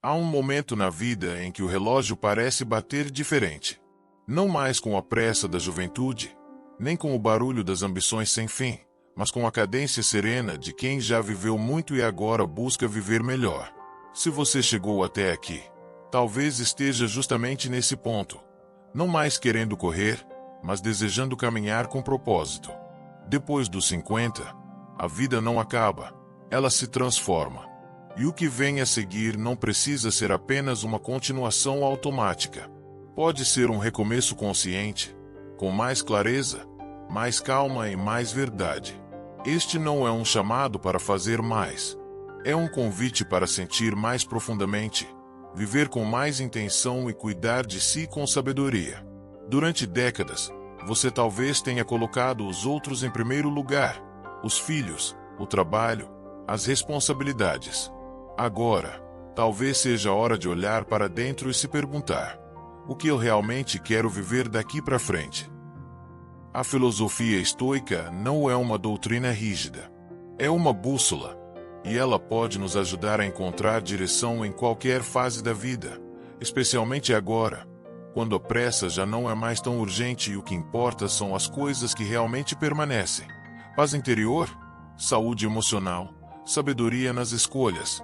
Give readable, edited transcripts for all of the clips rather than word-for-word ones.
Há um momento na vida em que o relógio parece bater diferente. Não mais com a pressa da juventude, nem com o barulho das ambições sem fim, mas com a cadência serena de quem já viveu muito e agora busca viver melhor. Se você chegou até aqui, talvez esteja justamente nesse ponto. Não mais querendo correr, mas desejando caminhar com propósito. Depois dos 50, a vida não acaba, ela se transforma. E o que vem a seguir não precisa ser apenas uma continuação automática. Pode ser um recomeço consciente, com mais clareza, mais calma e mais verdade. Este não é um chamado para fazer mais. É um convite para sentir mais profundamente, viver com mais intenção e cuidar de si com sabedoria. Durante décadas, você talvez tenha colocado os outros em primeiro lugar, os filhos, o trabalho, as responsabilidades. Agora, talvez seja a hora de olhar para dentro e se perguntar: o que eu realmente quero viver daqui para frente? A filosofia estoica não é uma doutrina rígida. É uma bússola, e ela pode nos ajudar a encontrar direção em qualquer fase da vida, especialmente agora, quando a pressa já não é mais tão urgente e o que importa são as coisas que realmente permanecem. Paz interior, saúde emocional, sabedoria nas escolhas.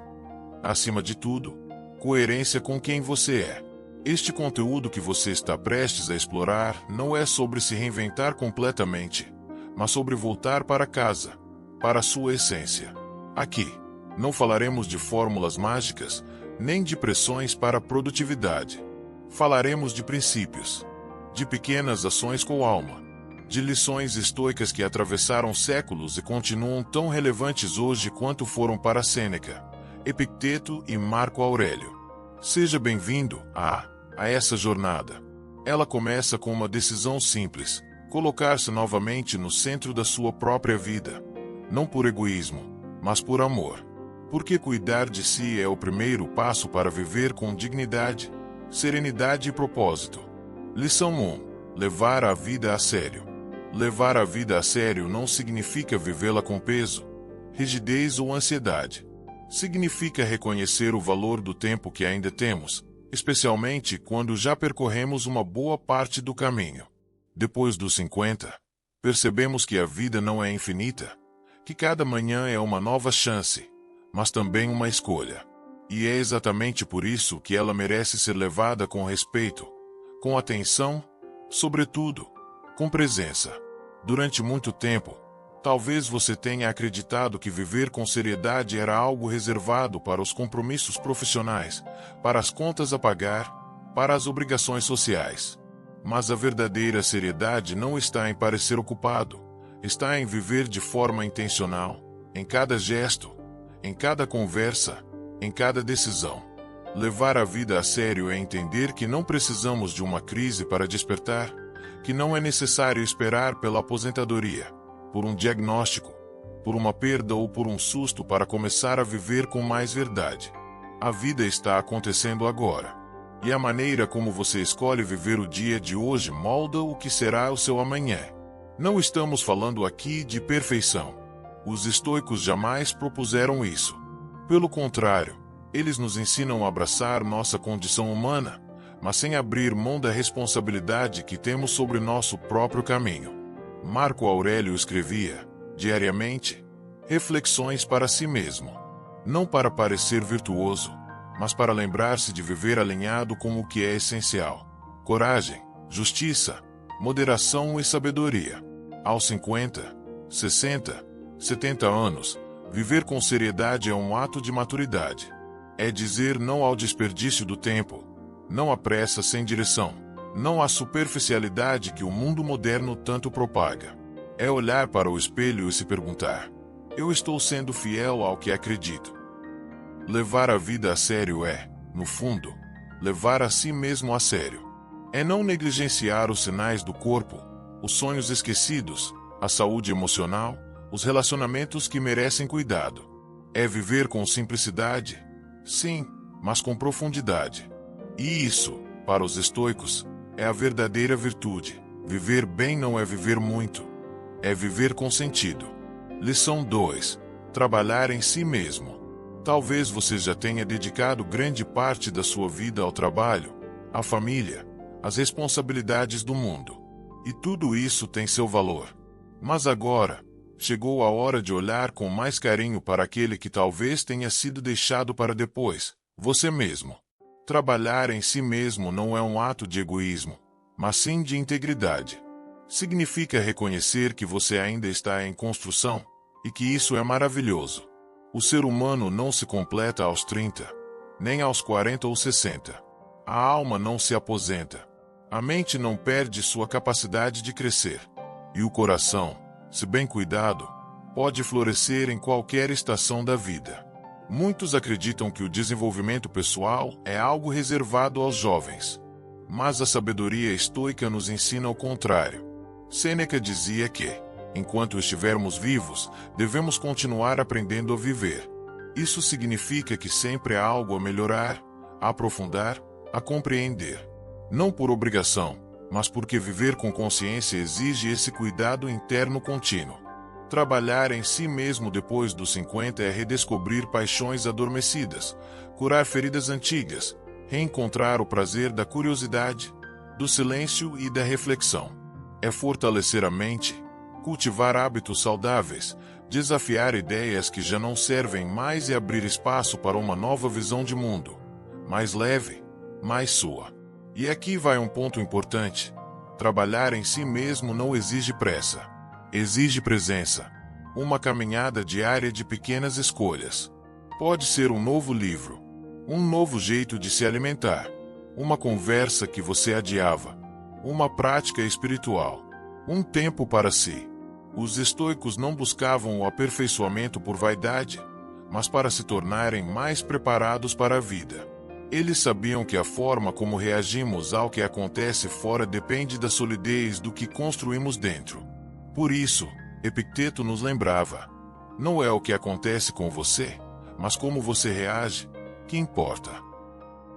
Acima de tudo, coerência com quem você é. Este conteúdo que você está prestes a explorar não é sobre se reinventar completamente, mas sobre voltar para casa, para a sua essência. Aqui, não falaremos de fórmulas mágicas, nem de pressões para a produtividade. Falaremos de princípios, de pequenas ações com alma, de lições estoicas que atravessaram séculos e continuam tão relevantes hoje quanto foram para Sêneca, Epicteto e Marco Aurélio. Seja bem-vindo a essa jornada. Ela começa com uma decisão simples: colocar-se novamente no centro da sua própria vida. Não por egoísmo, mas por amor. Porque cuidar de si é o primeiro passo para viver com dignidade, serenidade e propósito. Lição 1. Levar a vida a sério. Levar a vida a sério não significa vivê-la com peso, rigidez ou ansiedade. Significa reconhecer o valor do tempo que ainda temos, especialmente quando já percorremos uma boa parte do caminho. Depois dos 50, percebemos que a vida não é infinita, que cada manhã é uma nova chance, mas também uma escolha. E é exatamente por isso que ela merece ser levada com respeito, com atenção, sobretudo, com presença. Durante muito tempo, talvez você tenha acreditado que viver com seriedade era algo reservado para os compromissos profissionais, para as contas a pagar, para as obrigações sociais. Mas a verdadeira seriedade não está em parecer ocupado, está em viver de forma intencional, em cada gesto, em cada conversa, em cada decisão. Levar a vida a sério é entender que não precisamos de uma crise para despertar, que não é necessário esperar pela aposentadoria, por um diagnóstico, por uma perda ou por um susto para começar a viver com mais verdade. A vida está acontecendo agora. E a maneira como você escolhe viver o dia de hoje molda o que será o seu amanhã. Não estamos falando aqui de perfeição. Os estoicos jamais propuseram isso. Pelo contrário, eles nos ensinam a abraçar nossa condição humana, mas sem abrir mão da responsabilidade que temos sobre nosso próprio caminho. Marco Aurélio escrevia, diariamente, reflexões para si mesmo. Não para parecer virtuoso, mas para lembrar-se de viver alinhado com o que é essencial: coragem, justiça, moderação e sabedoria. Aos 50, 60, 70 anos, viver com seriedade é um ato de maturidade. É dizer não ao desperdício do tempo, não à pressa sem direção, não à superficialidade que o mundo moderno tanto propaga. É olhar para o espelho e se perguntar: eu estou sendo fiel ao que acredito? Levar a vida a sério é, no fundo, levar a si mesmo a sério. É não negligenciar os sinais do corpo, os sonhos esquecidos, a saúde emocional, os relacionamentos que merecem cuidado. É viver com simplicidade, sim, mas com profundidade. E isso, para os estoicos, é a verdadeira virtude. Viver bem não é viver muito, é viver com sentido. Lição 2. Trabalhar em si mesmo. Talvez você já tenha dedicado grande parte da sua vida ao trabalho, à família, às responsabilidades do mundo. E tudo isso tem seu valor. Mas agora, chegou a hora de olhar com mais carinho para aquele que talvez tenha sido deixado para depois, você mesmo. Trabalhar em si mesmo não é um ato de egoísmo, mas sim de integridade. Significa reconhecer que você ainda está em construção, e que isso é maravilhoso. O ser humano não se completa aos 30, nem aos 40 ou 60. A alma não se aposenta. A mente não perde sua capacidade de crescer. E o coração, se bem cuidado, pode florescer em qualquer estação da vida. Muitos acreditam que o desenvolvimento pessoal é algo reservado aos jovens. Mas a sabedoria estoica nos ensina o contrário. Sêneca dizia que, enquanto estivermos vivos, devemos continuar aprendendo a viver. Isso significa que sempre há algo a melhorar, a aprofundar, a compreender. Não por obrigação, mas porque viver com consciência exige esse cuidado interno contínuo. Trabalhar em si mesmo depois dos 50 é redescobrir paixões adormecidas, curar feridas antigas, reencontrar o prazer da curiosidade, do silêncio e da reflexão. É fortalecer a mente, cultivar hábitos saudáveis, desafiar ideias que já não servem mais e abrir espaço para uma nova visão de mundo, mais leve, mais sua. E aqui vai um ponto importante. Trabalhar em si mesmo não exige pressa. Exige presença. Uma caminhada diária de pequenas escolhas. Pode ser um novo livro, um novo jeito de se alimentar, uma conversa que você adiava, uma prática espiritual, um tempo para si. Os estoicos não buscavam o aperfeiçoamento por vaidade, mas para se tornarem mais preparados para a vida. Eles sabiam que a forma como reagimos ao que acontece fora depende da solidez do que construímos dentro. Por isso, Epicteto nos lembrava: não é o que acontece com você, mas como você reage, que importa.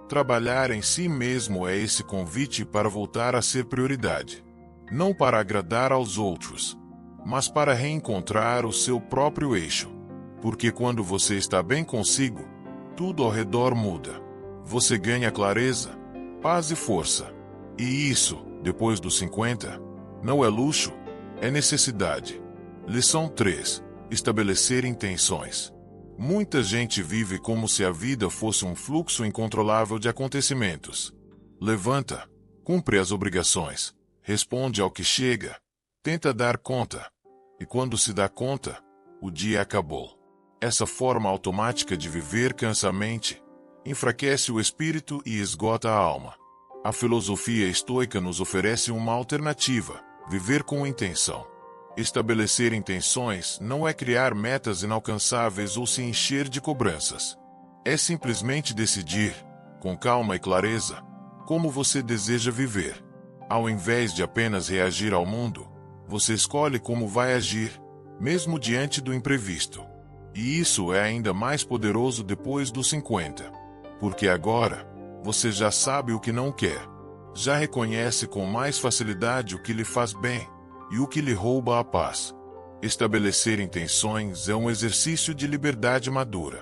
Trabalhar em si mesmo é esse convite para voltar a ser prioridade. Não para agradar aos outros, mas para reencontrar o seu próprio eixo. Porque quando você está bem consigo, tudo ao redor muda. Você ganha clareza, paz e força. E isso, depois dos 50, não é luxo, é necessidade. Lição 3. Estabelecer intenções. Muita gente vive como se a vida fosse um fluxo incontrolável de acontecimentos. Levanta, cumpre as obrigações, responde ao que chega, tenta dar conta. E quando se dá conta, o dia acabou. Essa forma automática de viver cansa a mente, enfraquece o espírito e esgota a alma. A filosofia estoica nos oferece uma alternativa: viver com intenção. Estabelecer intenções não é criar metas inalcançáveis ou se encher de cobranças. É simplesmente decidir, com calma e clareza, como você deseja viver. Ao invés de apenas reagir ao mundo, você escolhe como vai agir, mesmo diante do imprevisto. E isso é ainda mais poderoso depois dos 50. Porque agora, você já sabe o que não quer. Já reconhece com mais facilidade o que lhe faz bem e o que lhe rouba a paz. Estabelecer intenções é um exercício de liberdade madura.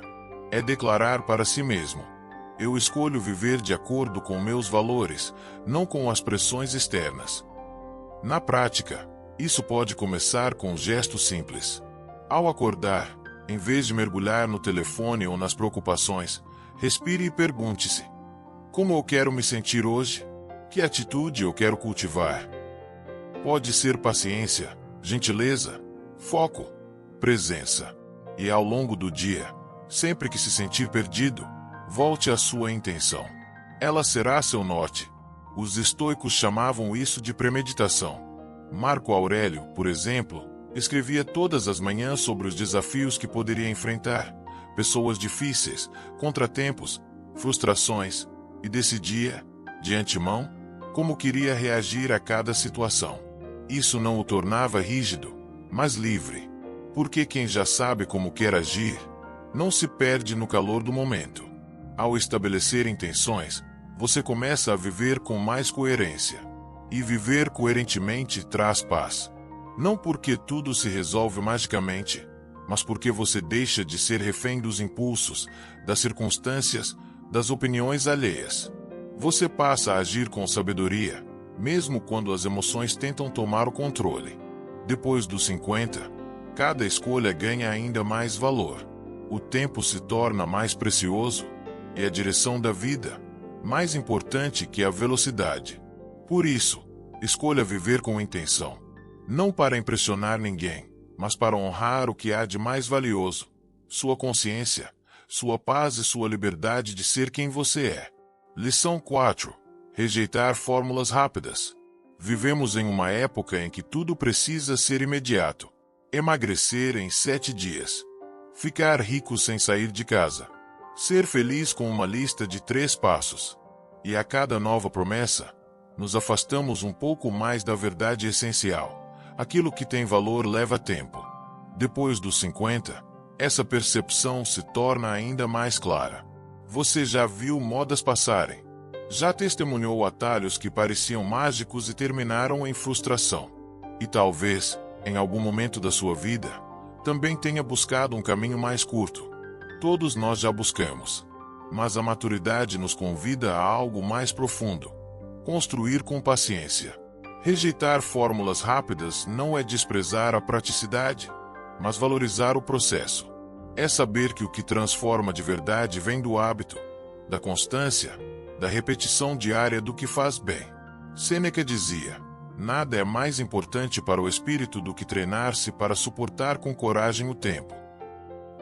É declarar para si mesmo: eu escolho viver de acordo com meus valores, não com as pressões externas. Na prática, isso pode começar com um gesto simples. Ao acordar, em vez de mergulhar no telefone ou nas preocupações, respire e pergunte-se: como eu quero me sentir hoje? Que atitude eu quero cultivar? Pode ser paciência, gentileza, foco, presença. E ao longo do dia, sempre que se sentir perdido, volte à sua intenção. Ela será seu norte. Os estoicos chamavam isso de premeditação. Marco Aurélio, por exemplo, escrevia todas as manhãs sobre os desafios que poderia enfrentar, pessoas difíceis, contratempos, frustrações, e decidia, de antemão, como queria reagir a cada situação. Isso não o tornava rígido, mas livre, porque quem já sabe como quer agir, não se perde no calor do momento. Ao estabelecer intenções, você começa a viver com mais coerência. E viver coerentemente traz paz. Não porque tudo se resolve magicamente, mas porque você deixa de ser refém dos impulsos, das circunstâncias, das opiniões alheias. Você passa a agir com sabedoria, mesmo quando as emoções tentam tomar o controle. Depois dos 50, cada escolha ganha ainda mais valor. O tempo se torna mais precioso, e a direção da vida, mais importante que a velocidade. Por isso, escolha viver com intenção. Não para impressionar ninguém, mas para honrar o que há de mais valioso: sua consciência, sua paz e sua liberdade de ser quem você é. Lição 4. Rejeitar fórmulas rápidas. Vivemos em uma época em que tudo precisa ser imediato. Emagrecer em 7 dias. Ficar rico sem sair de casa. Ser feliz com uma lista de 3 passos. E a cada nova promessa, nos afastamos um pouco mais da verdade essencial. Aquilo que tem valor leva tempo. Depois dos 50, essa percepção se torna ainda mais clara. Você já viu modas passarem. Já testemunhou atalhos que pareciam mágicos e terminaram em frustração. E talvez, em algum momento da sua vida, também tenha buscado um caminho mais curto. Todos nós já buscamos. Mas a maturidade nos convida a algo mais profundo. Construir com paciência. Rejeitar fórmulas rápidas não é desprezar a praticidade, mas valorizar o processo. É saber que o que transforma de verdade vem do hábito, da constância, da repetição diária do que faz bem. Sêneca dizia: nada é mais importante para o espírito do que treinar-se para suportar com coragem o tempo.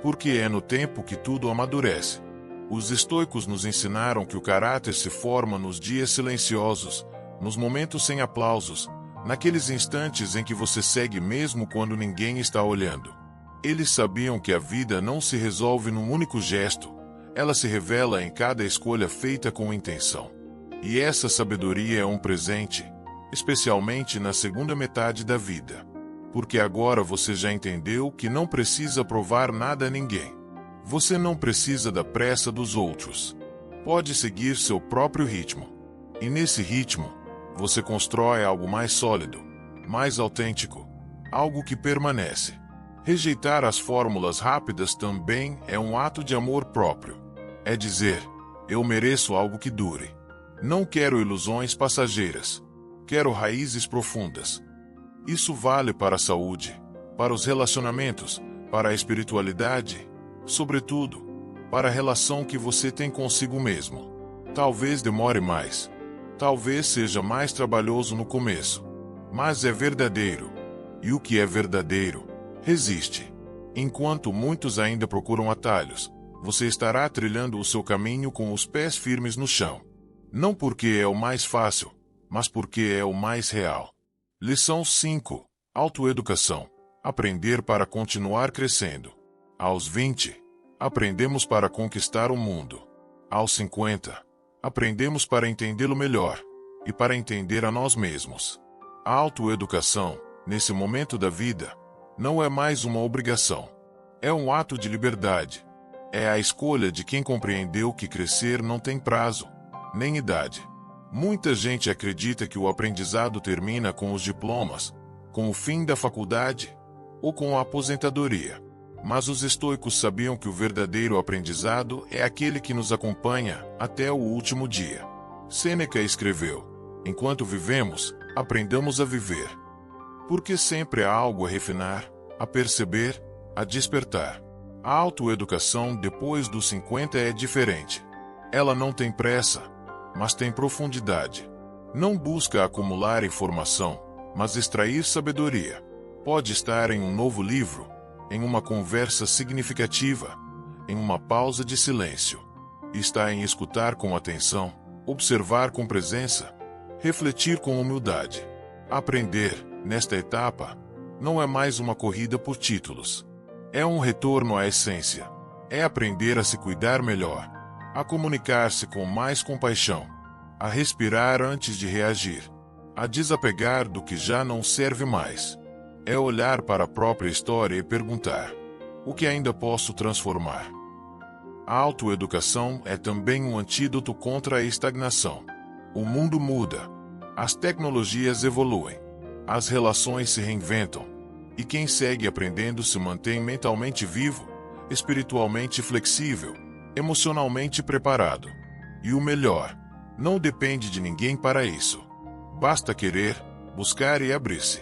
Porque é no tempo que tudo amadurece. Os estoicos nos ensinaram que o caráter se forma nos dias silenciosos, nos momentos sem aplausos, naqueles instantes em que você segue mesmo quando ninguém está olhando. Eles sabiam que a vida não se resolve num único gesto, ela se revela em cada escolha feita com intenção. E essa sabedoria é um presente, especialmente na segunda metade da vida. Porque agora você já entendeu que não precisa provar nada a ninguém. Você não precisa da pressa dos outros. Pode seguir seu próprio ritmo. E nesse ritmo, você constrói algo mais sólido, mais autêntico, algo que permanece. Rejeitar as fórmulas rápidas também é um ato de amor próprio. É dizer: eu mereço algo que dure. Não quero ilusões passageiras. Quero raízes profundas. Isso vale para a saúde, para os relacionamentos, para a espiritualidade, sobretudo, para a relação que você tem consigo mesmo. Talvez demore mais. Talvez seja mais trabalhoso no começo. Mas é verdadeiro. E o que é verdadeiro, resiste. Enquanto muitos ainda procuram atalhos, você estará trilhando o seu caminho com os pés firmes no chão. Não porque é o mais fácil, mas porque é o mais real. Lição 5. Autoeducação. Aprender para continuar crescendo. Aos 20, aprendemos para conquistar o mundo. Aos 50, aprendemos para entendê-lo melhor e para entender a nós mesmos. A autoeducação, nesse momento da vida, não é mais uma obrigação. É um ato de liberdade. É a escolha de quem compreendeu que crescer não tem prazo, nem idade. Muita gente acredita que o aprendizado termina com os diplomas, com o fim da faculdade ou com a aposentadoria. Mas os estoicos sabiam que o verdadeiro aprendizado é aquele que nos acompanha até o último dia. Sêneca escreveu: enquanto vivemos, aprendamos a viver. Porque sempre há algo a refinar, a perceber, a despertar. A autoeducação depois dos 50 é diferente. Ela não tem pressa, mas tem profundidade. Não busca acumular informação, mas extrair sabedoria. Pode estar em um novo livro, em uma conversa significativa, em uma pausa de silêncio. Está em escutar com atenção, observar com presença, refletir com humildade. Aprender, nesta etapa, não é mais uma corrida por títulos. É um retorno à essência. É aprender a se cuidar melhor, a comunicar-se com mais compaixão, a respirar antes de reagir, a desapegar do que já não serve mais. É olhar para a própria história e perguntar: o que ainda posso transformar? A autoeducação é também um antídoto contra a estagnação. O mundo muda, as tecnologias evoluem, as relações se reinventam, E quem segue aprendendo se mantém mentalmente vivo, espiritualmente flexível, emocionalmente preparado. E o melhor, não depende de ninguém para isso. Basta querer, buscar e abrir-se.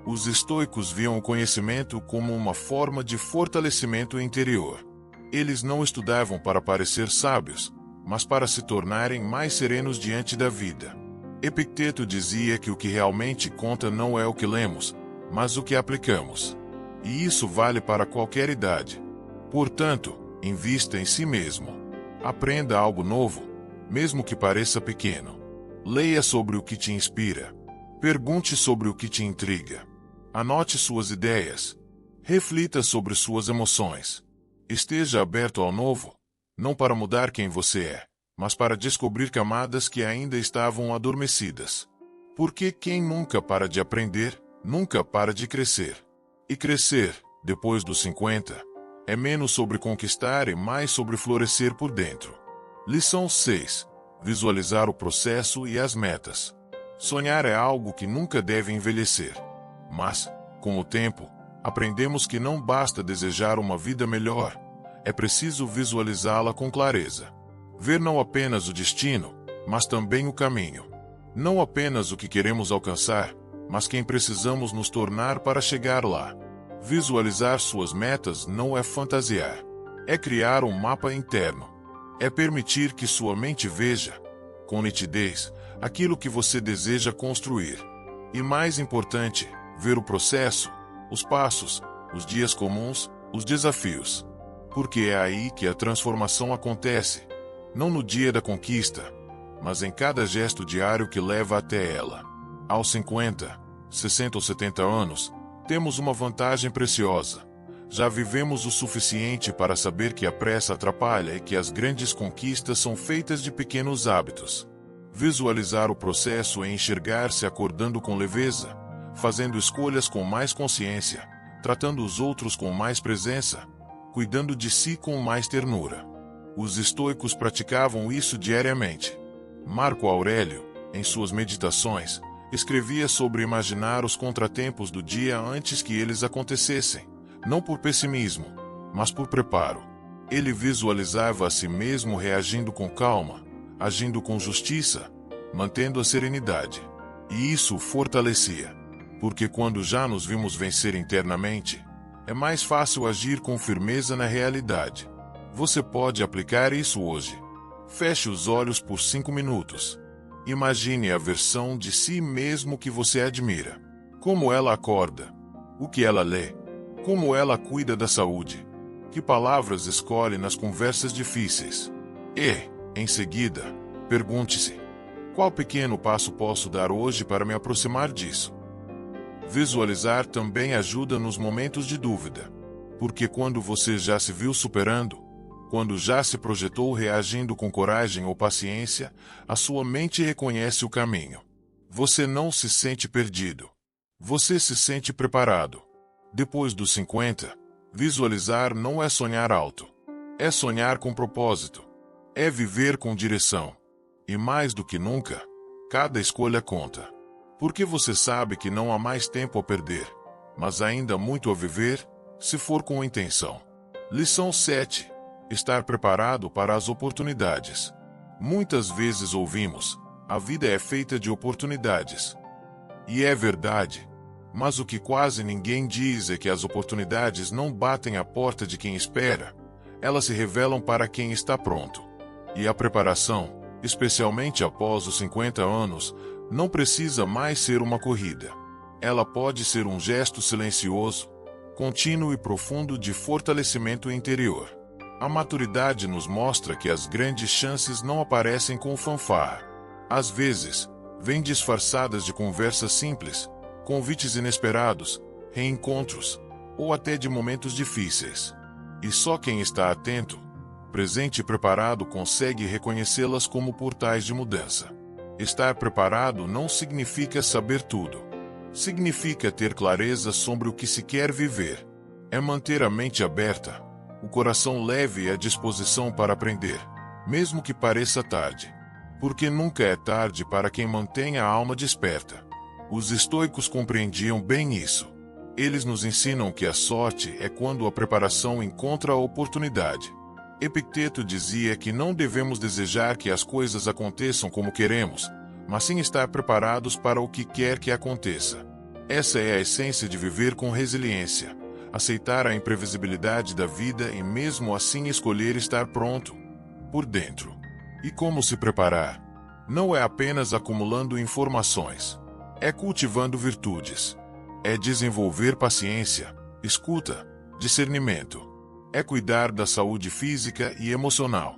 Os estoicos viam o conhecimento como uma forma de fortalecimento interior. Eles não estudavam para parecer sábios, mas para se tornarem mais serenos diante da vida. Epicteto dizia que o que realmente conta não é o que lemos, mas o que aplicamos. E isso vale para qualquer idade. Portanto, invista em si mesmo. Aprenda algo novo, mesmo que pareça pequeno. Leia sobre o que te inspira. Pergunte sobre o que te intriga. Anote suas ideias. Reflita sobre suas emoções. Esteja aberto ao novo, não para mudar quem você é, mas para descobrir camadas que ainda estavam adormecidas. Porque quem nunca para de aprender, nunca para de crescer. E crescer, depois dos 50, é menos sobre conquistar e mais sobre florescer por dentro. Lição 6. Visualizar o processo e as metas. Sonhar é algo que nunca deve envelhecer. Mas, com o tempo, aprendemos que não basta desejar uma vida melhor, é preciso visualizá-la com clareza. Ver não apenas o destino, mas também o caminho. Não apenas o que queremos alcançar, mas quem precisamos nos tornar para chegar lá. Visualizar suas metas não é fantasiar. É criar um mapa interno. É permitir que sua mente veja, com nitidez, aquilo que você deseja construir. E mais importante, ver o processo, os passos, os dias comuns, os desafios. Porque é aí que a transformação acontece. Não no dia da conquista, mas em cada gesto diário que leva até ela. Aos 50, 60 ou 70 anos, temos uma vantagem preciosa. Já vivemos o suficiente para saber que a pressa atrapalha e que as grandes conquistas são feitas de pequenos hábitos. Visualizar o processo é enxergar-se acordando com leveza, fazendo escolhas com mais consciência, tratando os outros com mais presença, cuidando de si com mais ternura. Os estoicos praticavam isso diariamente. Marco Aurélio, em suas meditações, escrevia sobre imaginar os contratempos do dia antes que eles acontecessem, não por pessimismo, mas por preparo. Ele visualizava a si mesmo reagindo com calma, agindo com justiça, mantendo a serenidade. E isso o fortalecia, porque quando já nos vimos vencer internamente, é mais fácil agir com firmeza na realidade. Você pode aplicar isso hoje. Feche os olhos por 5 minutos. Imagine a versão de si mesmo que você admira. Como ela acorda. O que ela lê. Como ela cuida da saúde. Que palavras escolhe nas conversas difíceis. E, em seguida, pergunte-se: qual pequeno passo posso dar hoje para me aproximar disso? Visualizar também ajuda nos momentos de dúvida. Porque quando você já se viu superando, quando já se projetou reagindo com coragem ou paciência, a sua mente reconhece o caminho. Você não se sente perdido. Você se sente preparado. Depois dos 50, visualizar não é sonhar alto. É sonhar com propósito. É viver com direção. E mais do que nunca, cada escolha conta. Porque você sabe que não há mais tempo a perder, mas ainda muito a viver, se for com intenção. Lição 7. Estar preparado para as oportunidades. Muitas vezes ouvimos: a vida é feita de oportunidades. E é verdade. Mas o que quase ninguém diz é que as oportunidades não batem à porta de quem espera. Elas se revelam para quem está pronto. E a preparação, especialmente após os 50 anos, não precisa mais ser uma corrida. Ela pode ser um gesto silencioso, contínuo e profundo de fortalecimento interior. A maturidade nos mostra que as grandes chances não aparecem com fanfarra. Às vezes, vêm disfarçadas de conversas simples, convites inesperados, reencontros, ou até de momentos difíceis. E só quem está atento, presente e preparado consegue reconhecê-las como portais de mudança. Estar preparado não significa saber tudo. Significa ter clareza sobre o que se quer viver. É manter a mente aberta, o coração leve e a disposição para aprender, mesmo que pareça tarde. Porque nunca é tarde para quem mantém a alma desperta. Os estoicos compreendiam bem isso. Eles nos ensinam que a sorte é quando a preparação encontra a oportunidade. Epicteto dizia que não devemos desejar que as coisas aconteçam como queremos, mas sim estar preparados para o que quer que aconteça. Essa é a essência de viver com resiliência, aceitar a imprevisibilidade da vida e mesmo assim escolher estar pronto, por dentro. E como se preparar? Não é apenas acumulando informações. É cultivando virtudes. É desenvolver paciência, escuta, discernimento. É cuidar da saúde física e emocional.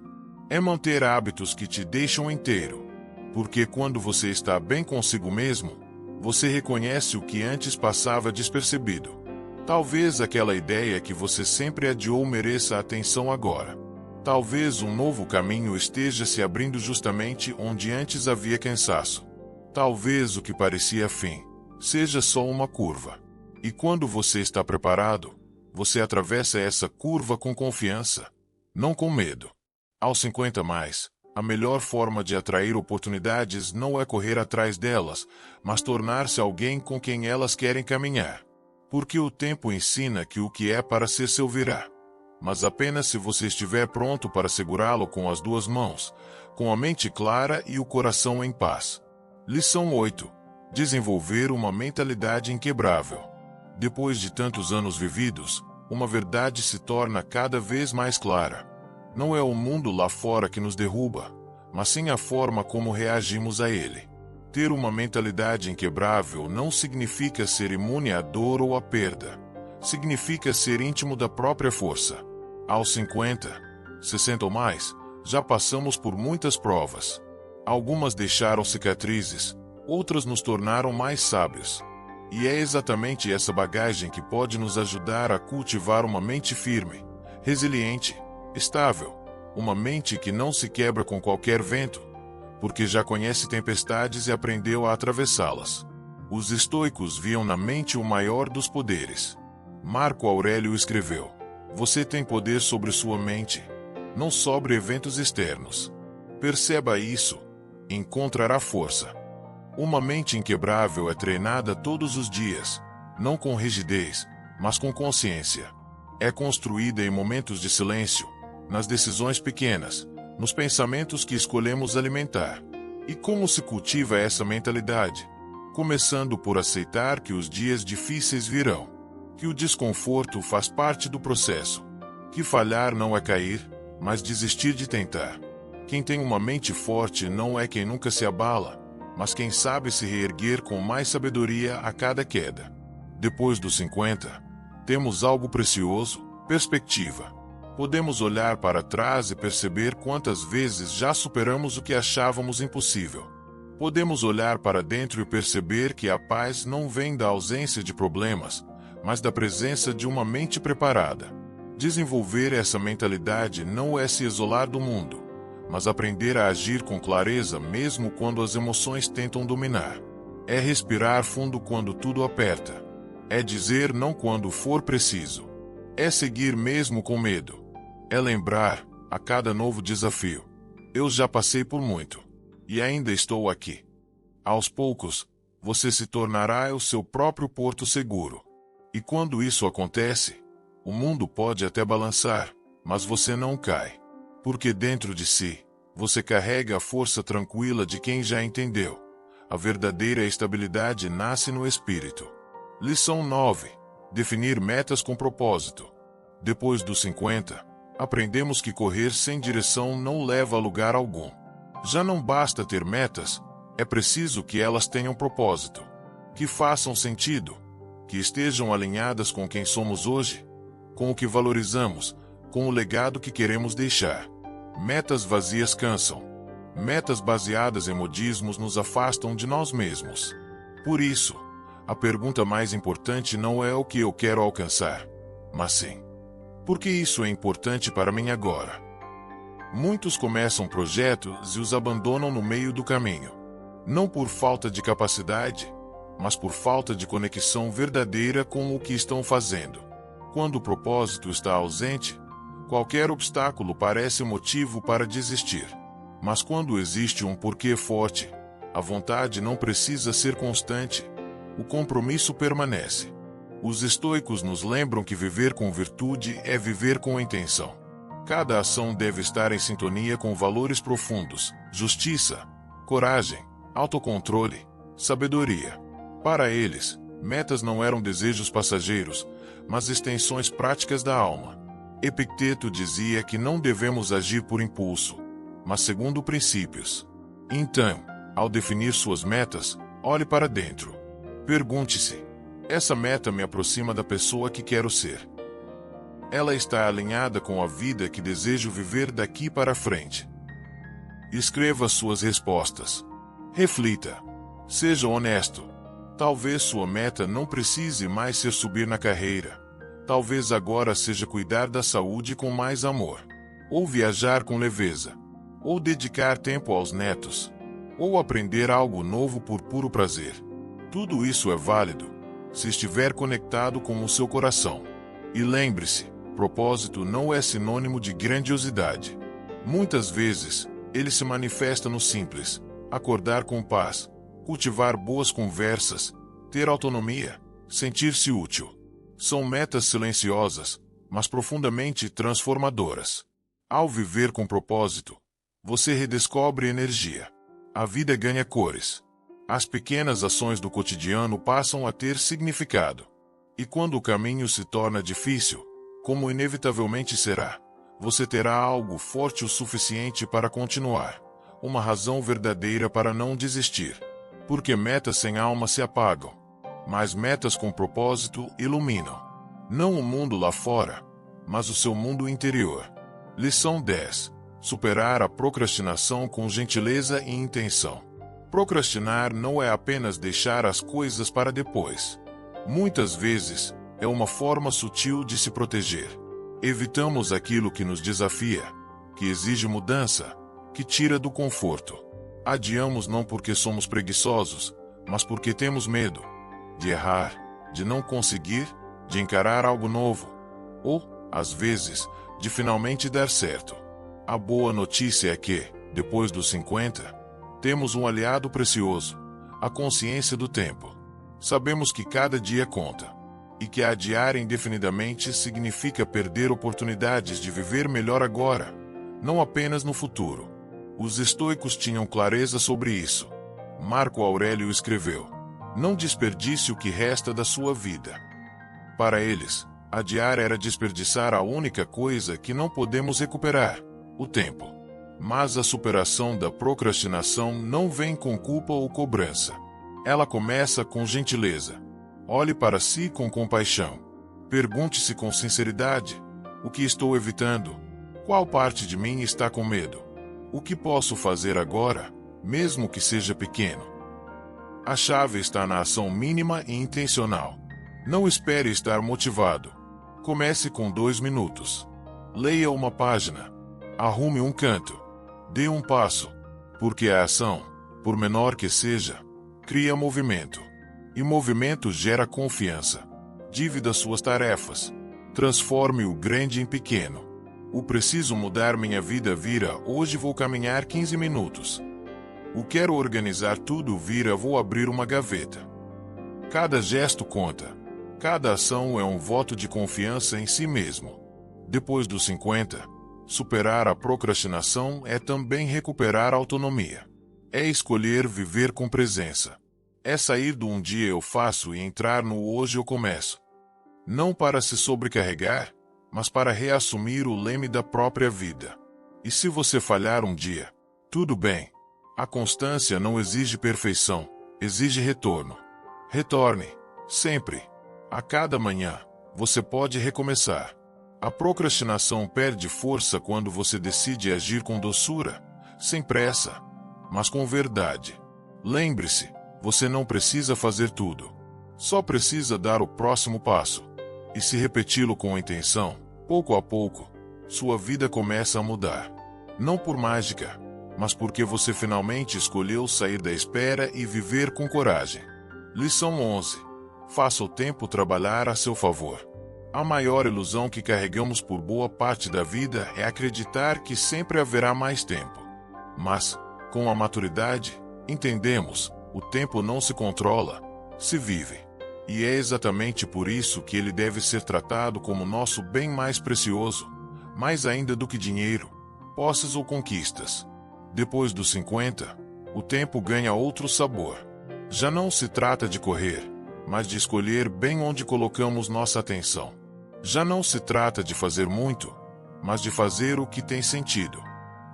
É manter hábitos que te deixam inteiro. Porque quando você está bem consigo mesmo, você reconhece o que antes passava despercebido. Talvez aquela ideia que você sempre adiou mereça atenção agora. Talvez um novo caminho esteja se abrindo justamente onde antes havia cansaço. Talvez o que parecia fim seja só uma curva. E quando você está preparado, você atravessa essa curva com confiança, não com medo. Aos 50 mais, a melhor forma de atrair oportunidades não é correr atrás delas, mas tornar-se alguém com quem elas querem caminhar. Porque o tempo ensina que o que é para ser seu virá. Mas apenas se você estiver pronto para segurá-lo com as duas mãos, com a mente clara e o coração em paz. Lição 8. Desenvolver uma mentalidade inquebrável. Depois de tantos anos vividos, uma verdade se torna cada vez mais clara. Não é o mundo lá fora que nos derruba, mas sim a forma como reagimos a ele. Ter uma mentalidade inquebrável não significa ser imune à dor ou à perda. Significa ser íntimo da própria força. Aos 50, 60 ou mais, já passamos por muitas provas. Algumas deixaram cicatrizes, outras nos tornaram mais sábios. E é exatamente essa bagagem que pode nos ajudar a cultivar uma mente firme, resiliente, estável, uma mente que não se quebra com qualquer vento, porque já conhece tempestades e aprendeu a atravessá-las. Os estoicos viam na mente o maior dos poderes. Marco Aurélio escreveu: "Você tem poder sobre sua mente, não sobre eventos externos. Perceba isso, e encontrará força." Uma mente inquebrável é treinada todos os dias, não com rigidez, mas com consciência. É construída em momentos de silêncio, nas decisões pequenas, nos pensamentos que escolhemos alimentar. E como se cultiva essa mentalidade? Começando por aceitar que os dias difíceis virão, que o desconforto faz parte do processo, que falhar não é cair, mas desistir de tentar. Quem tem uma mente forte não é quem nunca se abala, mas quem sabe se reerguer com mais sabedoria a cada queda. Depois dos 50, temos algo precioso: perspectiva. Podemos olhar para trás e perceber quantas vezes já superamos o que achávamos impossível. Podemos olhar para dentro e perceber que a paz não vem da ausência de problemas, mas da presença de uma mente preparada. Desenvolver essa mentalidade não é se isolar do mundo, mas aprender a agir com clareza mesmo quando as emoções tentam dominar. É respirar fundo quando tudo aperta. É dizer não quando for preciso. É seguir mesmo com medo. É lembrar, a cada novo desafio: eu já passei por muito. E ainda estou aqui. Aos poucos, você se tornará o seu próprio porto seguro. E quando isso acontece, o mundo pode até balançar, mas você não cai. Porque dentro de si, você carrega a força tranquila de quem já entendeu. A verdadeira estabilidade nasce no espírito. Lição 9. Definir metas com propósito. Depois dos 50, aprendemos que correr sem direção não leva a lugar algum. Já não basta ter metas, é preciso que elas tenham propósito, que façam sentido, que estejam alinhadas com quem somos hoje, com o que valorizamos, com o legado que queremos deixar. Metas vazias cansam. Metas baseadas em modismos nos afastam de nós mesmos. Por isso, a pergunta mais importante não é o que eu quero alcançar, mas sim: por que isso é importante para mim agora? Muitos começam projetos e os abandonam no meio do caminho. Não por falta de capacidade, mas por falta de conexão verdadeira com o que estão fazendo. Quando o propósito está ausente, qualquer obstáculo parece motivo para desistir. Mas quando existe um porquê forte, a vontade não precisa ser constante. O compromisso permanece. Os estoicos nos lembram que viver com virtude é viver com intenção. Cada ação deve estar em sintonia com valores profundos: justiça, coragem, autocontrole, sabedoria. Para eles, metas não eram desejos passageiros, mas extensões práticas da alma. Epicteto dizia que não devemos agir por impulso, mas segundo princípios. Então, ao definir suas metas, olhe para dentro. Pergunte-se: essa meta me aproxima da pessoa que quero ser? Ela está alinhada com a vida que desejo viver daqui para frente? Escreva suas respostas. Reflita. Seja honesto. Talvez sua meta não precise mais ser subir na carreira. Talvez agora seja cuidar da saúde com mais amor. Ou viajar com leveza. Ou dedicar tempo aos netos. Ou aprender algo novo por puro prazer. Tudo isso é válido, se estiver conectado com o seu coração. E lembre-se, propósito não é sinônimo de grandiosidade. Muitas vezes, ele se manifesta no simples: acordar com paz, cultivar boas conversas, ter autonomia, sentir-se útil. São metas silenciosas, mas profundamente transformadoras. Ao viver com propósito, você redescobre energia. A vida ganha cores. As pequenas ações do cotidiano passam a ter significado. E quando o caminho se torna difícil, como inevitavelmente será, você terá algo forte o suficiente para continuar. Uma razão verdadeira para não desistir. Porque metas sem alma se apagam, mas metas com propósito iluminam. Não o mundo lá fora, mas o seu mundo interior. Lição 10. Superar a procrastinação com gentileza e intenção. Procrastinar não é apenas deixar as coisas para depois. Muitas vezes, é uma forma sutil de se proteger. Evitamos aquilo que nos desafia, que exige mudança, que tira do conforto. Adiamos não porque somos preguiçosos, mas porque temos medo de errar, de não conseguir, de encarar algo novo, ou, às vezes, de finalmente dar certo. A boa notícia é que, depois dos 50, temos um aliado precioso: a consciência do tempo. Sabemos que cada dia conta, e que adiar indefinidamente significa perder oportunidades de viver melhor agora, não apenas no futuro. Os estoicos tinham clareza sobre isso. Marco Aurélio escreveu: não desperdice o que resta da sua vida. Para eles, adiar era desperdiçar a única coisa que não podemos recuperar: o tempo. Mas a superação da procrastinação não vem com culpa ou cobrança. Ela começa com gentileza. Olhe para si com compaixão. Pergunte-se com sinceridade: o que estou evitando? Qual parte de mim está com medo? O que posso fazer agora, mesmo que seja pequeno? A chave está na ação mínima e intencional. Não espere estar motivado. Comece com 2 minutos. Leia uma página. Arrume um canto. Dê um passo. Porque a ação, por menor que seja, cria movimento. E movimento gera confiança. Divida suas tarefas. Transforme o grande em pequeno. O preciso mudar minha vida vira: hoje vou caminhar 15 minutos. O quero organizar tudo vira: vou abrir uma gaveta. Cada gesto conta. Cada ação é um voto de confiança em si mesmo. Depois dos 50, superar a procrastinação é também recuperar a autonomia. É escolher viver com presença. É sair do um dia eu faço e entrar no hoje eu começo. Não para se sobrecarregar, mas para reassumir o leme da própria vida. E se você falhar um dia, tudo bem. A constância não exige perfeição, exige retorno. Retorne, sempre. A cada manhã, você pode recomeçar. A procrastinação perde força quando você decide agir com doçura, sem pressa, mas com verdade. Lembre-se, você não precisa fazer tudo. Só precisa dar o próximo passo. E se repeti-lo com intenção, pouco a pouco, sua vida começa a mudar. Não por mágica, mas porque você finalmente escolheu sair da espera e viver com coragem. Lição 11. Faça o tempo trabalhar a seu favor. A maior ilusão que carregamos por boa parte da vida é acreditar que sempre haverá mais tempo. Mas, com a maturidade, entendemos: o tempo não se controla, se vive. E é exatamente por isso que ele deve ser tratado como nosso bem mais precioso, mais ainda do que dinheiro, posses ou conquistas. Depois dos 50, o tempo ganha outro sabor. Já não se trata de correr, mas de escolher bem onde colocamos nossa atenção. Já não se trata de fazer muito, mas de fazer o que tem sentido.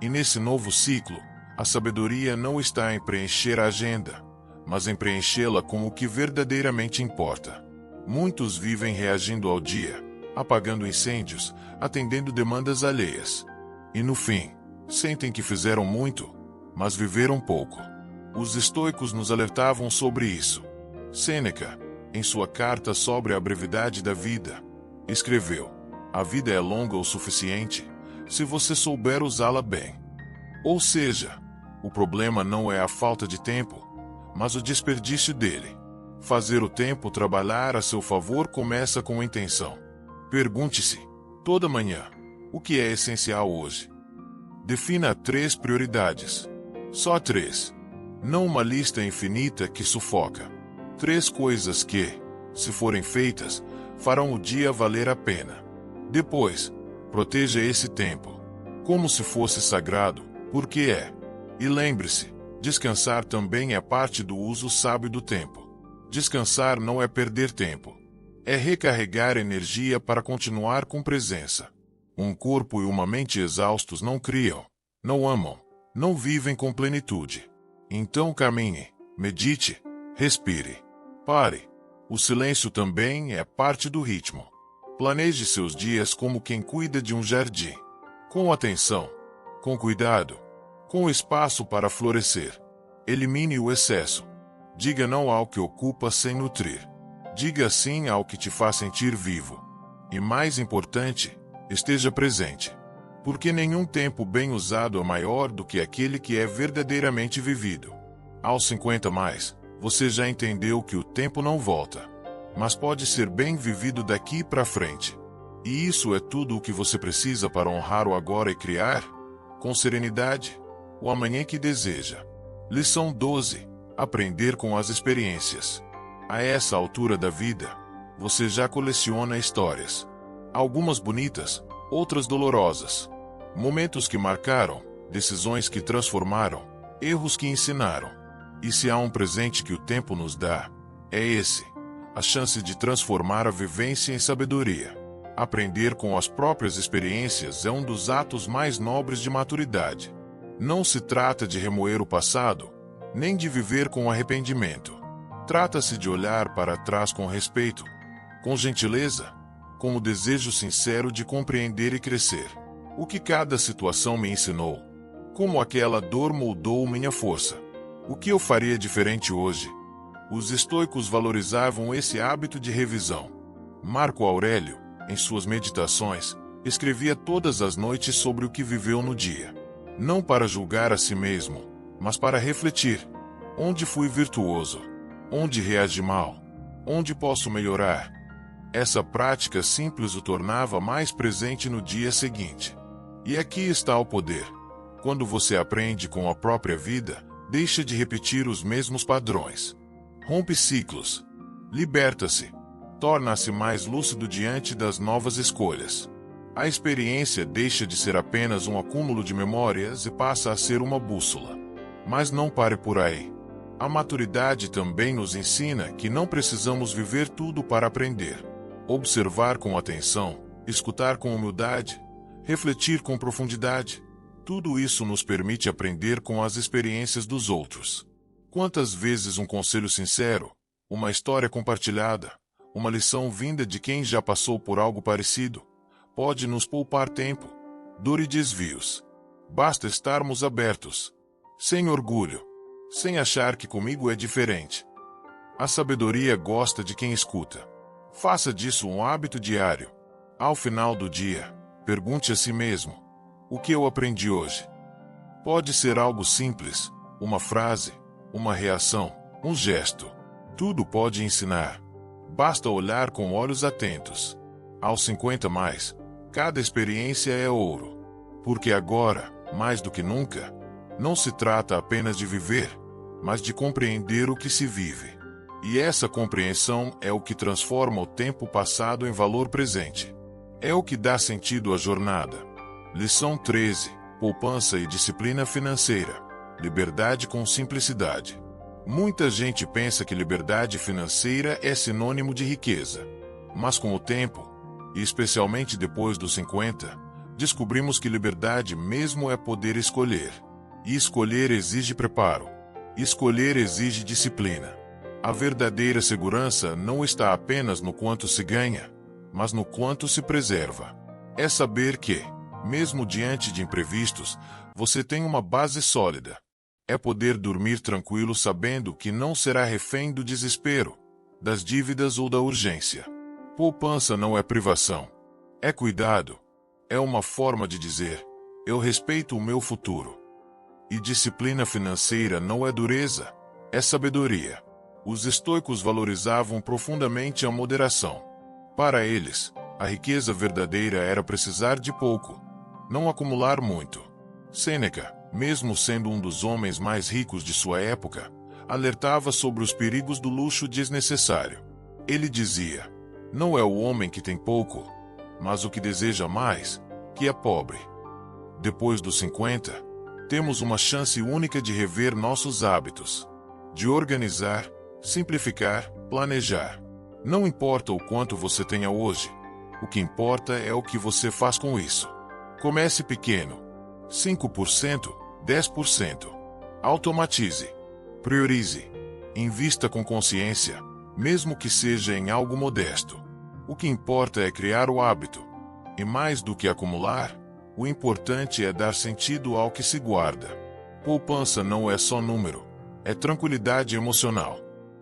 E nesse novo ciclo, a sabedoria não está em preencher a agenda, mas em preenchê-la com o que verdadeiramente importa. Muitos vivem reagindo ao dia, apagando incêndios, atendendo demandas alheias. E no fim, sentem que fizeram muito, mas viveram pouco. Os estoicos nos alertavam sobre isso. Sêneca, em sua carta sobre a brevidade da vida, escreveu: "A vida é longa o suficiente, se você souber usá-la bem." Ou seja, o problema não é a falta de tempo, mas o desperdício dele. Fazer o tempo trabalhar a seu favor começa com intenção. Pergunte-se, toda manhã, o que é essencial hoje? Defina 3 prioridades. Só 3. Não uma lista infinita que sufoca. 3 coisas que, se forem feitas, farão o dia valer a pena. Depois, proteja esse tempo, como se fosse sagrado, porque é. E lembre-se, descansar também é parte do uso sábio do tempo. Descansar não é perder tempo. É recarregar energia para continuar com presença. Um corpo e uma mente exaustos não criam, não amam, não vivem com plenitude. Então caminhe, medite, respire, pare. O silêncio também é parte do ritmo. Planeje seus dias como quem cuida de um jardim. Com atenção, com cuidado, com espaço para florescer. Elimine o excesso. Diga não ao que ocupa sem nutrir. Diga sim ao que te faz sentir vivo. E mais importante, esteja presente. Porque nenhum tempo bem usado é maior do que aquele que é verdadeiramente vivido. Aos 50 mais, você já entendeu que o tempo não volta, mas pode ser bem vivido daqui para frente. E isso é tudo o que você precisa para honrar o agora e criar, com serenidade, o amanhã que deseja. Lição 12. Aprender com as experiências. A essa altura da vida, você já coleciona histórias. Algumas bonitas, outras dolorosas. Momentos que marcaram, decisões que transformaram, erros que ensinaram. E se há um presente que o tempo nos dá, é esse: a chance de transformar a vivência em sabedoria. Aprender com as próprias experiências é um dos atos mais nobres de maturidade. Não se trata de remoer o passado, nem de viver com arrependimento. Trata-se de olhar para trás com respeito, com gentileza, com o desejo sincero de compreender e crescer. O que cada situação me ensinou? Como aquela dor moldou minha força? O que eu faria diferente hoje? Os estoicos valorizavam esse hábito de revisão. Marco Aurélio, em suas meditações, escrevia todas as noites sobre o que viveu no dia. Não para julgar a si mesmo, mas para refletir. Onde fui virtuoso? Onde reagi mal? Onde posso melhorar? Essa prática simples o tornava mais presente no dia seguinte. E aqui está o poder. Quando você aprende com a própria vida, deixa de repetir os mesmos padrões. Rompe ciclos. Liberta-se. Torna-se mais lúcido diante das novas escolhas. A experiência deixa de ser apenas um acúmulo de memórias e passa a ser uma bússola. Mas não pare por aí. A maturidade também nos ensina que não precisamos viver tudo para aprender. Observar com atenção, escutar com humildade, refletir com profundidade, tudo isso nos permite aprender com as experiências dos outros. Quantas vezes um conselho sincero, uma história compartilhada, uma lição vinda de quem já passou por algo parecido, pode nos poupar tempo, dor e desvios. Basta estarmos abertos, sem orgulho, sem achar que comigo é diferente. A sabedoria gosta de quem escuta. Faça disso um hábito diário. Ao final do dia, pergunte a si mesmo: o que eu aprendi hoje? Pode ser algo simples, uma frase, uma reação, um gesto. Tudo pode ensinar. Basta olhar com olhos atentos. Aos 50 mais, cada experiência é ouro. Porque agora, mais do que nunca, não se trata apenas de viver, mas de compreender o que se vive. E essa compreensão é o que transforma o tempo passado em valor presente. É o que dá sentido à jornada. Lição 13. Poupança e disciplina financeira. Liberdade com simplicidade. Muita gente pensa que liberdade financeira é sinônimo de riqueza. Mas com o tempo, e especialmente depois dos 50, descobrimos que liberdade mesmo é poder escolher. E escolher exige preparo. Escolher exige disciplina. A verdadeira segurança não está apenas no quanto se ganha, mas no quanto se preserva. É saber que, mesmo diante de imprevistos, você tem uma base sólida. É poder dormir tranquilo sabendo que não será refém do desespero, das dívidas ou da urgência. Poupança não é privação. É cuidado. É uma forma de dizer: eu respeito o meu futuro. E disciplina financeira não é dureza, é sabedoria. Os estoicos valorizavam profundamente a moderação. Para eles, a riqueza verdadeira era precisar de pouco, não acumular muito. Sêneca, mesmo sendo um dos homens mais ricos de sua época, alertava sobre os perigos do luxo desnecessário. Ele dizia: não é o homem que tem pouco, mas o que deseja mais, que é pobre. Depois dos 50, temos uma chance única de rever nossos hábitos, de organizar, simplificar, planejar. Não importa o quanto você tenha hoje, o que importa é o que você faz com isso. Comece pequeno. 5%, 10%. Automatize. Priorize. Invista com consciência, mesmo que seja em algo modesto. O que importa é criar o hábito. E mais do que acumular, o importante é dar sentido ao que se guarda. Poupança não é só número, é tranquilidade emocional.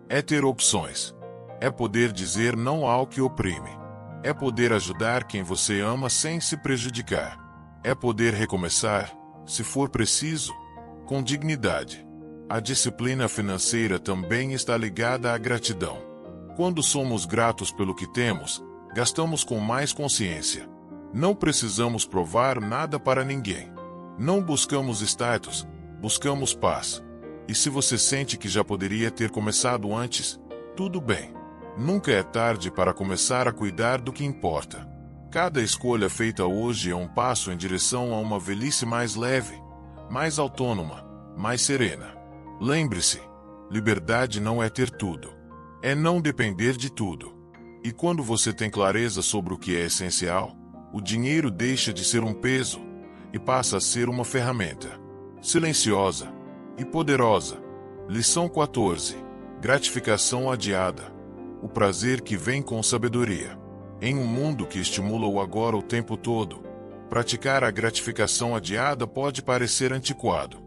É ter opções. É poder dizer não ao que oprime. É poder ajudar quem você ama sem se prejudicar. É poder recomeçar, se for preciso, com dignidade. A disciplina financeira também está ligada à gratidão. Quando somos gratos pelo que temos, gastamos com mais consciência. Não precisamos provar nada para ninguém. Não buscamos status, buscamos paz. E se você sente que já poderia ter começado antes, tudo bem. Nunca é tarde para começar a cuidar do que importa. Cada escolha feita hoje é um passo em direção a uma velhice mais leve, mais autônoma, mais serena. Lembre-se, liberdade não é ter tudo. É não depender de tudo. E quando você tem clareza sobre o que é essencial, o dinheiro deixa de ser um peso e passa a ser uma ferramenta. Silenciosa e poderosa. Lição 14. Gratificação adiada. O prazer que vem com sabedoria. Em um mundo que estimula o agora o tempo todo, praticar a gratificação adiada pode parecer antiquado.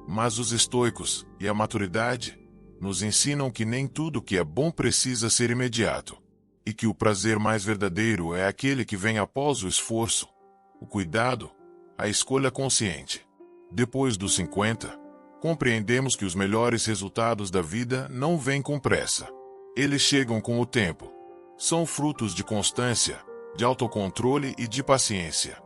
Mas os estoicos e a maturidade nos ensinam que nem tudo que é bom precisa ser imediato. E que o prazer mais verdadeiro é aquele que vem após o esforço, o cuidado, a escolha consciente. Depois dos 50, compreendemos que os melhores resultados da vida não vêm com pressa. Eles chegam com o tempo. São frutos de constância, de autocontrole e de paciência.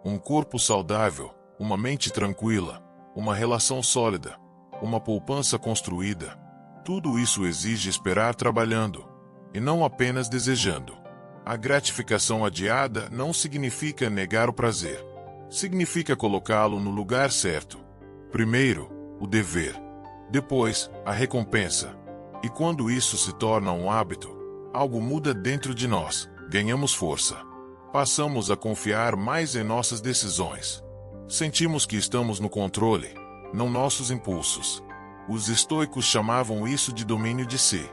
Um corpo saudável, uma mente tranquila, uma relação sólida, uma poupança construída. Tudo isso exige esperar trabalhando, e não apenas desejando. A gratificação adiada não significa negar o prazer. Significa colocá-lo no lugar certo. Primeiro, o dever. Depois, a recompensa. E quando isso se torna um hábito, algo muda dentro de nós, ganhamos força. Passamos a confiar mais em nossas decisões. Sentimos que estamos no controle, não nossos impulsos. Os estoicos chamavam isso de domínio de si.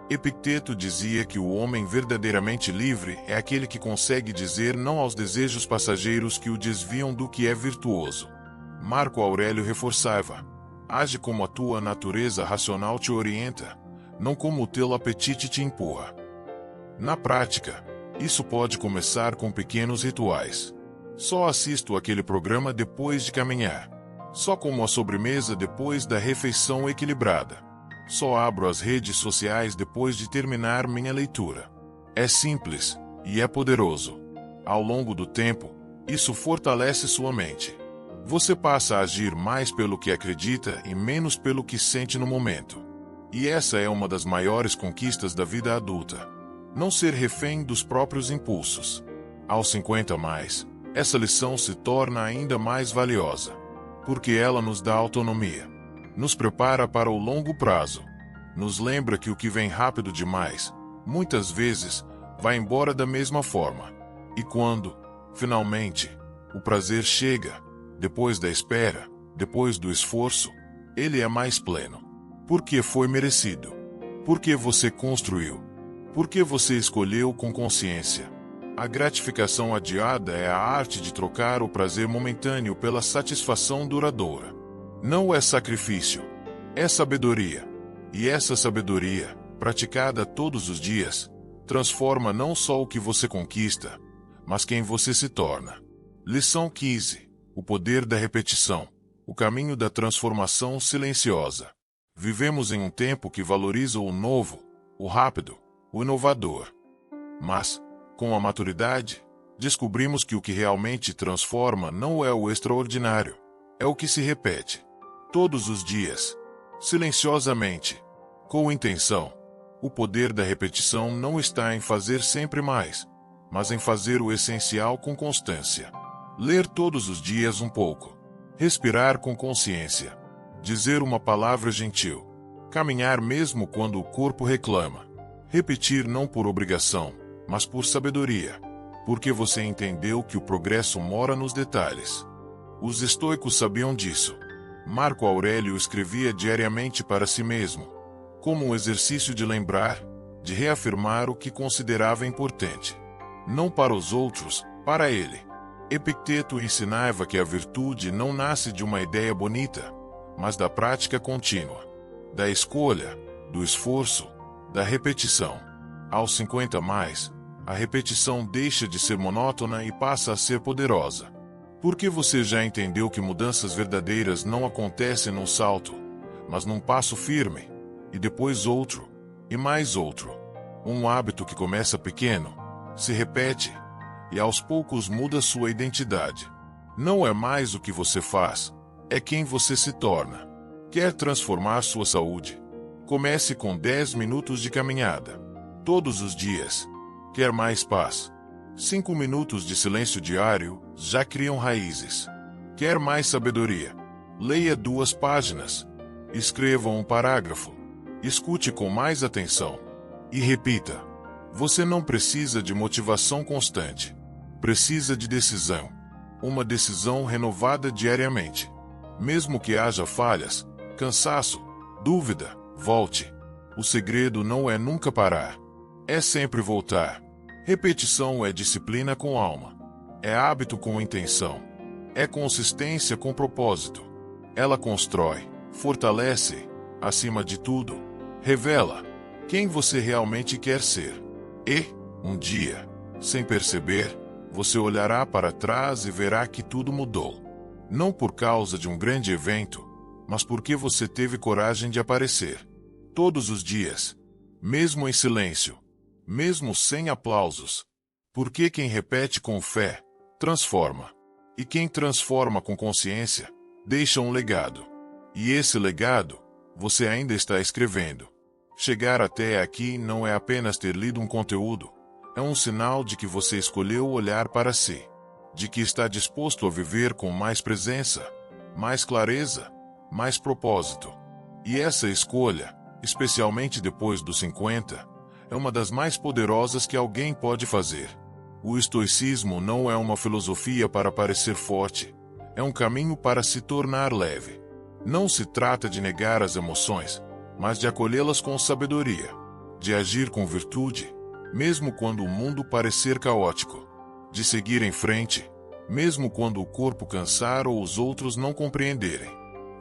Epicteto dizia que o homem verdadeiramente livre é aquele que consegue dizer não aos desejos passageiros que o desviam do que é virtuoso. Marco Aurélio reforçava: age como a tua natureza racional te orienta, não como o teu apetite te empurra. Na prática, isso pode começar com pequenos rituais. Só assisto aquele programa depois de caminhar. Só como a sobremesa depois da refeição equilibrada. Só abro as redes sociais depois de terminar minha leitura. É simples, e é poderoso. Ao longo do tempo, isso fortalece sua mente. Você passa a agir mais pelo que acredita e menos pelo que sente no momento. E essa é uma das maiores conquistas da vida adulta. Não ser refém dos próprios impulsos. Aos 50 mais, essa lição se torna ainda mais valiosa, porque ela nos dá autonomia, nos prepara para o longo prazo, nos lembra que o que vem rápido demais, muitas vezes, vai embora da mesma forma. E quando, finalmente, o prazer chega, depois da espera, depois do esforço, ele é mais pleno. Porque foi merecido. Porque você construiu. Porque você escolheu com consciência. A gratificação adiada é a arte de trocar o prazer momentâneo pela satisfação duradoura. Não é sacrifício, é sabedoria. E essa sabedoria, praticada todos os dias, transforma não só o que você conquista, mas quem você se torna. Lição 15. O poder da repetição. O caminho da transformação silenciosa. Vivemos em um tempo que valoriza o novo, o rápido, o inovador. Mas, com a maturidade, descobrimos que o que realmente transforma não é o extraordinário, é o que se repete. Todos os dias, silenciosamente, com intenção. O poder da repetição não está em fazer sempre mais, mas em fazer o essencial com constância. Ler todos os dias um pouco. Respirar com consciência. Dizer uma palavra gentil. Caminhar mesmo quando o corpo reclama. Repetir não por obrigação, mas por sabedoria. Porque você entendeu que o progresso mora nos detalhes. Os estoicos sabiam disso. Marco Aurélio escrevia diariamente para si mesmo, como um exercício de lembrar, de reafirmar o que considerava importante. Não para os outros, para ele. Epicteto ensinava que a virtude não nasce de uma ideia bonita, mas da prática contínua, da escolha, do esforço, da repetição. Aos 50 mais, a repetição deixa de ser monótona e passa a ser poderosa. Porque você já entendeu que mudanças verdadeiras não acontecem num salto, mas num passo firme, e depois outro, e mais outro. Um hábito que começa pequeno, se repete, e aos poucos muda sua identidade. Não é mais o que você faz, é quem você se torna. Quer transformar sua saúde? Comece com 10 minutos de caminhada. Todos os dias. Quer mais paz? 5 minutos de silêncio diário já criam raízes. Quer mais sabedoria? Leia 2 páginas. Escreva um parágrafo. Escute com mais atenção. E repita. Você não precisa de motivação constante. Precisa de decisão. Uma decisão renovada diariamente. Mesmo que haja falhas, cansaço, dúvida, volte. O segredo não é nunca parar. É sempre voltar. Repetição é disciplina com alma. É hábito com intenção. É consistência com propósito. Ela constrói, fortalece, acima de tudo, revela quem você realmente quer ser. E, um dia, sem perceber, você olhará para trás e verá que tudo mudou. Não por causa de um grande evento, mas porque você teve coragem de aparecer. Todos os dias, mesmo em silêncio, mesmo sem aplausos. Porque quem repete com fé, transforma. E quem transforma com consciência, deixa um legado. E esse legado, você ainda está escrevendo. Chegar até aqui não é apenas ter lido um conteúdo, é um sinal de que você escolheu olhar para si. De que está disposto a viver com mais presença, mais clareza, mais propósito. E essa escolha, especialmente depois dos 50, é uma das mais poderosas que alguém pode fazer. O estoicismo não é uma filosofia para parecer forte, é um caminho para se tornar leve. Não se trata de negar as emoções, mas de acolhê-las com sabedoria, de agir com virtude, mesmo quando o mundo parecer caótico, de seguir em frente, mesmo quando o corpo cansar ou os outros não compreenderem.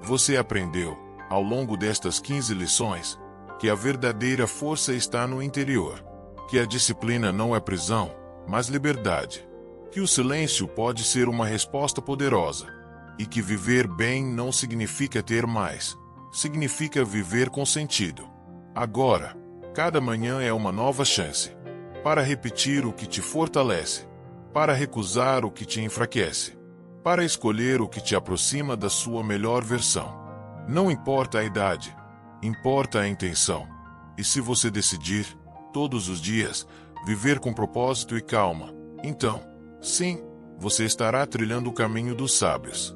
Você aprendeu, ao longo destas 15 lições, que a verdadeira força está no interior, que a disciplina não é prisão, mas liberdade, que o silêncio pode ser uma resposta poderosa, e que viver bem não significa ter mais, significa viver com sentido. Agora, cada manhã é uma nova chance, para repetir o que te fortalece, para recusar o que te enfraquece, para escolher o que te aproxima da sua melhor versão. Não importa a idade, Importa a intenção. E se você decidir, todos os dias, viver com propósito e calma, então, sim, você estará trilhando o caminho dos sábios.